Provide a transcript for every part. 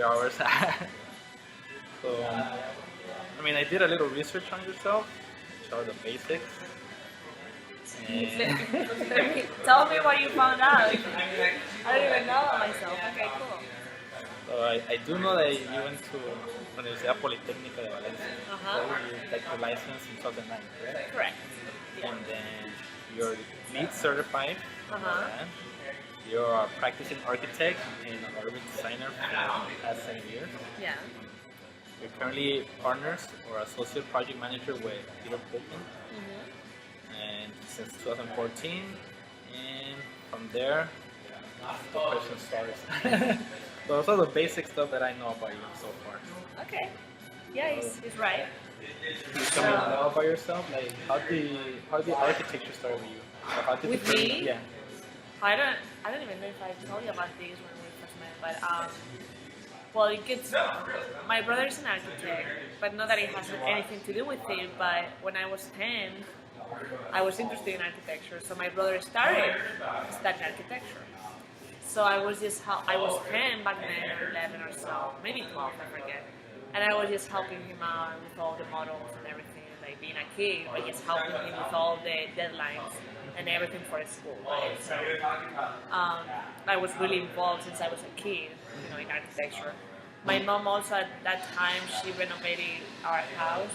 hours. So, I mean, I did a little research on yourself, show the basics. And Tell me what you found out. I don't even know myself. Okay, cool. so I do know that you went to Universidad Politécnica de Valencia. You got your license in 2009, correct? Correct. Yeah. And then you're LEED certified. Uh-huh. You're a practicing architect and an urban designer for the past 7 years. Yeah. You're currently partners or associate project manager with Peter Polkin. And since 2014, and from there, the person starts. So those are the basic stuff that I know about you so far. Okay. Yeah, he's right. Can you tell me more about yourself? Like, how did architecture start with you? Or how did With the me? Yeah. I don't even know if I told you about this when we first met, but well, it gets. My brother is an architect, but not that it has anything to do with it. But when I was 10, I was interested in architecture, so my brother started studying architecture. So I was 10 back then, or 11 or so, maybe 12, I forget. And I was just helping him out with all the models and everything, like being a kid, but just helping him with all the deadlines and everything for his school, right? So I was really involved since I was a kid, in architecture. My mom also at that time, she renovated our house,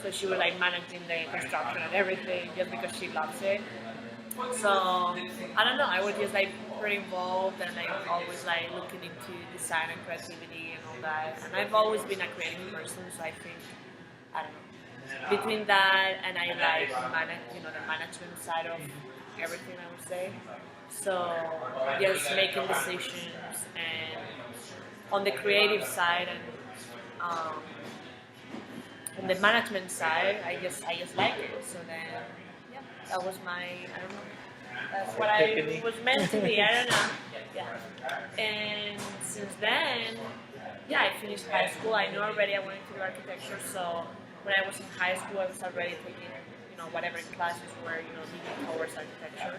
so she was like managing the construction and everything just because she loves it. So I don't know, I was just like pretty involved and like always like looking into design and creativity and all that. And I've always been a creative person, so I think, I don't know, between that and I like the management side of everything, I would say. So just making decisions and on the creative side and on the management side, I just like it. So then, yeah, that was I don't know, that's what I was meant to be. I don't know. Yeah. And since then, yeah, I finished high school. I knew already I wanted to do architecture. So when I was in high school, I was already taking, whatever classes were, leading towards architecture,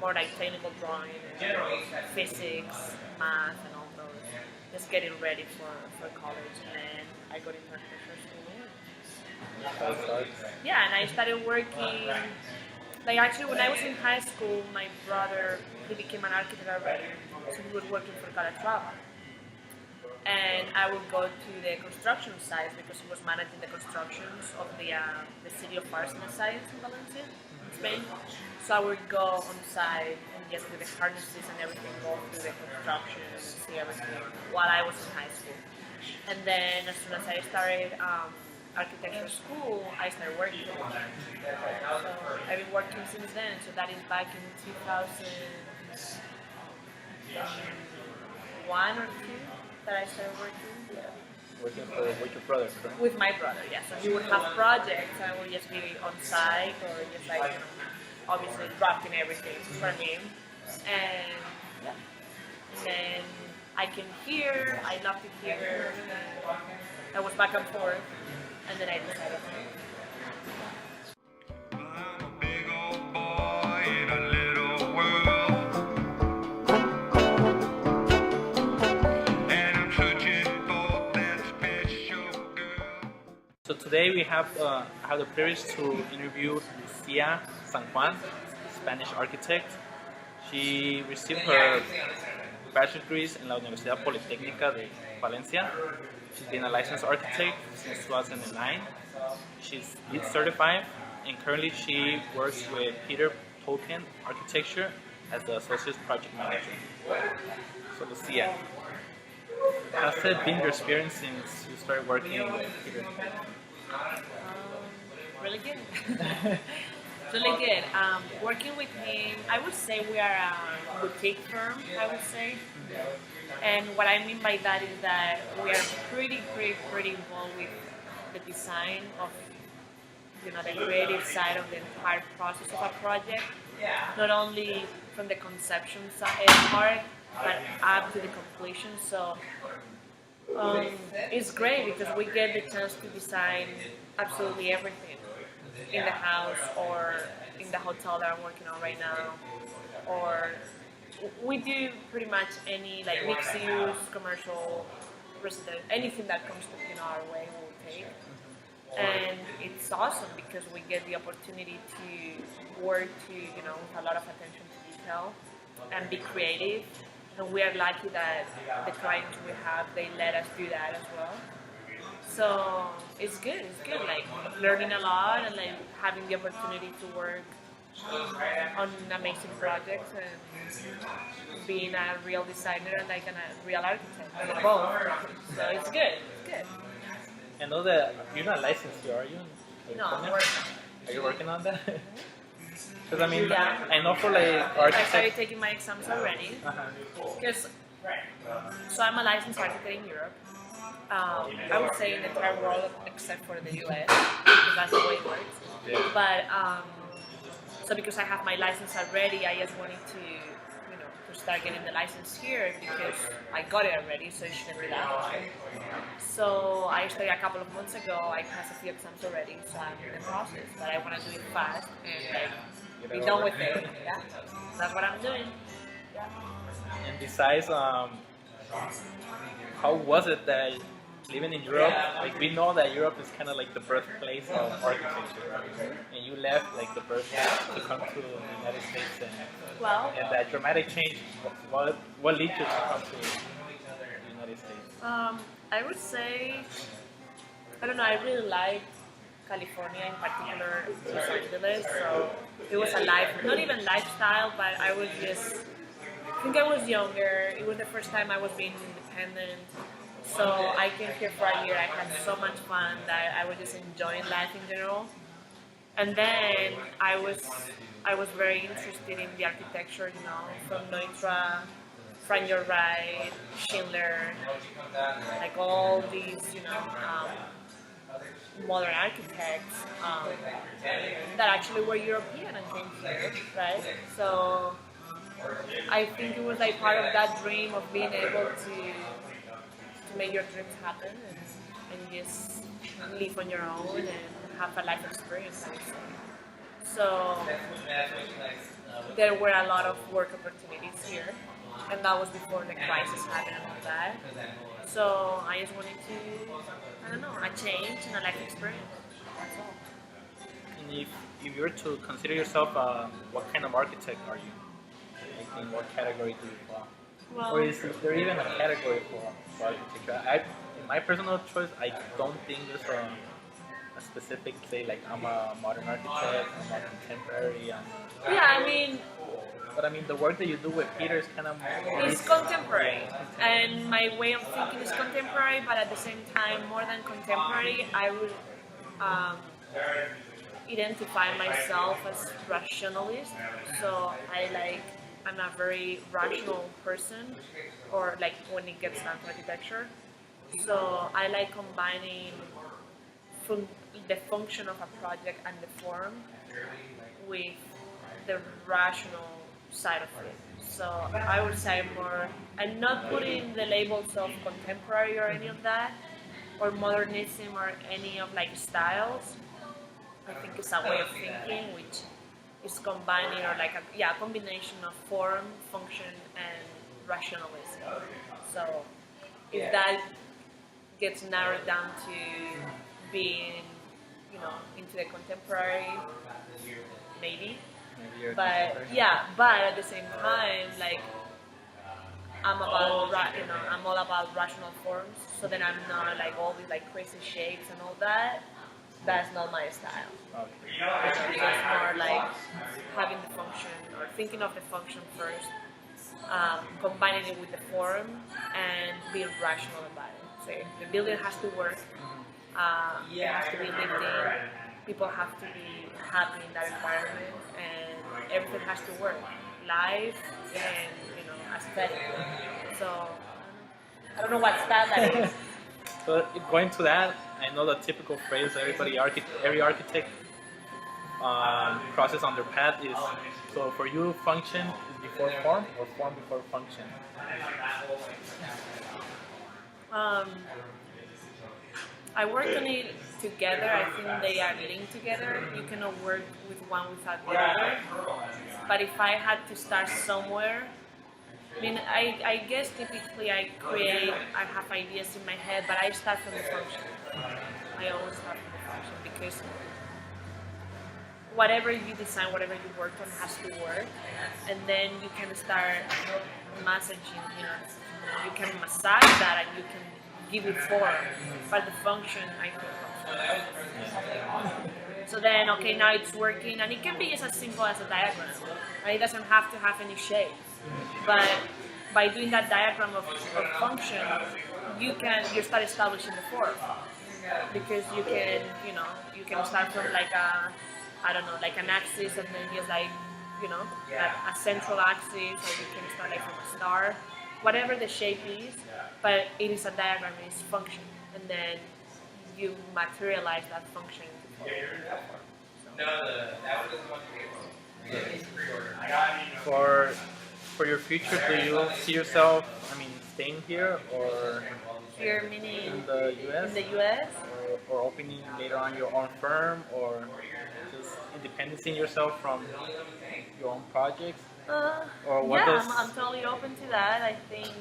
more like technical drawing, and physics, math, and all those. Just getting ready for college, and then I got into architecture school. Yeah, and I started working. Like actually, when I was in high school, my brother, he became an architect already, so he was working for Calatrava. And I would go to the construction sites because he was managing the constructions of the city of Arts and Science in Valencia, Spain. So I would go on site and just with the harnesses and everything, go through the construction and see everything while I was in high school. And then as soon as I started architecture school, I started working. So I've been working since then. So that is back in 2001 or 2 that I started working. Yeah. Working with your brother, correct? With my brother, yeah. So he would have projects, I would just be on site or just like, obviously drafting everything for him. And yeah. And then I came here, I loved it here. I was back and forth. And then I decided to. I'm a big old boy in a little world, and I'm searching for that special girl. So today we have I have the privilege to interview Lucia Sanjuan, Spanish architect. She received her bachelor's degrees in la Universidad Politécnica de Valencia. She's been a licensed architect since 2009. She's LEED certified, and currently she works with Peter Polkin Architecture as the associate project manager. So Lucia, how's it been your experience since you started working with Peter? Really good. Really good. Working with him, I would say we are a boutique firm, I would say. And what I mean by that is that we are pretty involved with the design of, the creative side of the entire process of a project. Not only from the conception side part, but up to the completion. So it's great because we get the chance to design absolutely everything in the house or in the hotel that I'm working on right now, or we do pretty much any like mixed use, commercial, anything that comes our way, we'll take. And it's awesome because we get the opportunity to work with a lot of attention to detail and be creative. And we are lucky that the clients we have, they let us do that as well. So it's good. It's good. Like learning a lot and like having the opportunity to work on amazing projects and being a real designer and like a real architect. Both. So it's good. It's good. I know that you're not licensed here, are you? No, I'm working. Are you working on that? Because I mean, Yeah. I know for like I started architects. taking my exams already. Uh-huh. Because, so I'm a licensed architect in Europe. I would say in the entire world except for the US, because that's the way it works. Yeah. But so because I have my license already, I just wanted to, to start getting the license here because I got it already, so it shouldn't be that hard. So I started a couple of months ago. I passed a few exams already, so I'm in the process. But I want to do it fast and like be done with it. Yeah, that's what I'm doing. Yeah. And besides, how was it that living in Europe? Like we know that Europe is kind of like the birthplace of architecture, right? And you left like the birthplace to come to the United States, Well, and that dramatic change. What led you to come to the United States? I would say, I don't know, I really like California, in particular Los Angeles, so it was a not even lifestyle, but I I think I was younger, it was the first time I was being independent, so I came here for a year, I had so much fun that I was just enjoying life in general, and then I was very interested in the architecture, from Neutra, Frank Your Right, Schindler, like all these, modern architects that actually were European and came here, right? So I think it was like part of that dream of being able to make your dreams happen and just live on your own and have a life experience, I would say. So there were a lot of work opportunities here, and that was before the crisis happened and all that. So I just wanted to, I don't know, a change and a life experience. That's all. And if you were to consider yourself, what kind of architect are you? Like in what category do you fall? Well, Or is there even a category for architecture? In my personal choice, I don't think there's a specific, say, like I'm a modern architect, I'm a contemporary, yeah, I mean, but I mean the work that you do with Peter is kind of it's contemporary, and my way of thinking is contemporary, but at the same time, more than contemporary, I would identify myself as rationalist. So I'm a very rational person, or like when it gets down to architecture. So I like combining the function of a project and the form with the rational side of it. So I would say I'm not putting the labels of contemporary or any of that, or modernism or any of like styles. I think it's a way of thinking which is combining or like a combination of form, function, and rationalism. So if that gets narrowed down to being, into the contemporary, maybe. But at the same time, like I'm all about rational forms. So then I'm not like all these like crazy shapes and all that. That's not my style. okay. It's more like having the function or thinking of the function first, combining it with the form, and being rational about it. So the building has to work. It has to be lived in. People have to be happy in that environment, and everything has to work. Life and aesthetic. So I don't know what style that is. So going to that, I know the typical phrase every architect crosses on their path is, so for you function is before form or form before function? I work on it together. I think they are linked together. You cannot work with one without the other. But if I had to start somewhere, I mean, I guess typically I have ideas in my head, but I start from the function. I always start from the function because whatever you design, whatever you work on has to work, and then you can start massaging. You can massage that and you can give it form, but the function I think comes first. So then, okay, now it's working, and it can be just as simple as a diagram. Right? It doesn't have to have any shape, but by doing that diagram of function, you start establishing the form because you can start from like a I don't know like an axis and then just like a central axis, or you can start like from a star, whatever the shape is, but it is a diagram, it is function, and then you materialize that function into form. For your future, do you see yourself, staying here or Here meaning in the US? in the US? Or opening later on your own firm, or just independencing yourself from your own projects? Or what Yeah, does I'm totally open to that. I think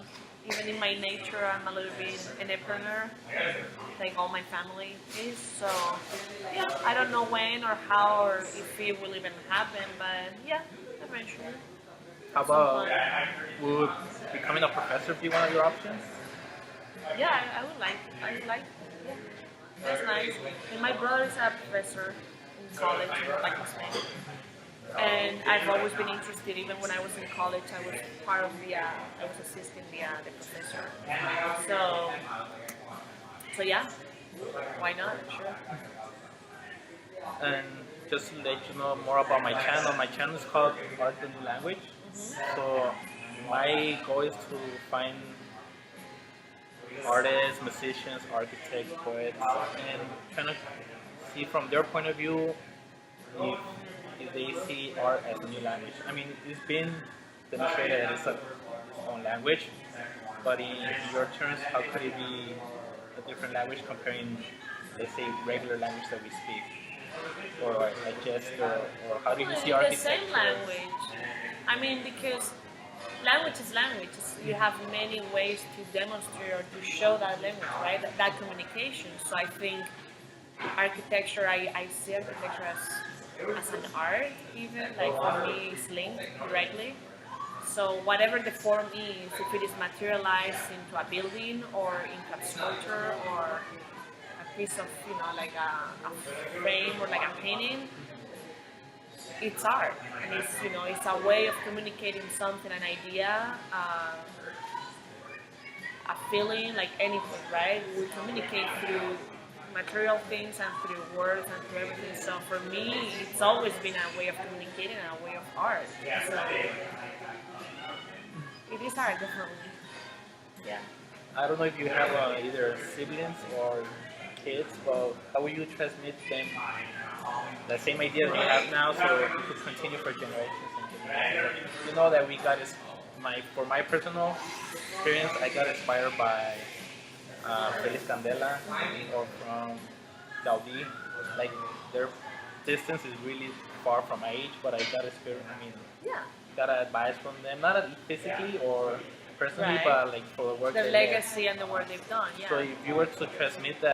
even in my nature, I'm a little bit an entrepreneur, like all my family is. So yeah, I don't know when or how or if it will even happen, but yeah, eventually. how about would becoming a professor be one of your options? Yeah, I would like. I would like. Yeah, that's nice. And my brother is a professor in college, back in Spain. And I've always been interested. Even when I was in college, I was part of I was assisting the professor. So yeah, why not? Sure. And just to let you know more about my channel is called Art the New Language. So my goal is to find artists, musicians, architects, poets, and kind of see from their point of view if, if they see art as a new language. It's been demonstrated that it's its own language, but in your terms, how could it be a different language comparing, let's say, regular language that we speak? Or like gesture, or how do you see The architecture? same language. Because language is language. You have many ways to demonstrate or to show that language, right? That communication. So I think architecture, I see architecture as an art, even. Like for me, it's linked directly. So whatever the form is, if it is materialized into a building or into a sculpture or a piece of, like a frame or like a painting, it's art, and it's a way of communicating something, an idea, a feeling, like anything, right? We communicate through material things and through words and through everything. So for me, it's always been a way of communicating and a way of art. So it is art, definitely. Yeah. I don't know if you have either siblings or kids, but how will you transmit them the same ideas you have now, so it could continue for generations and generations? You know that we got for my personal experience, I got inspired by Felix Candela or from Gaudi. Like their distance is really far from my age, but I got inspired. Yeah. Got advice from them, not physically or personally, Right. but like for the work The they did. legacy and the work they've done, yeah. So if you were to transmit that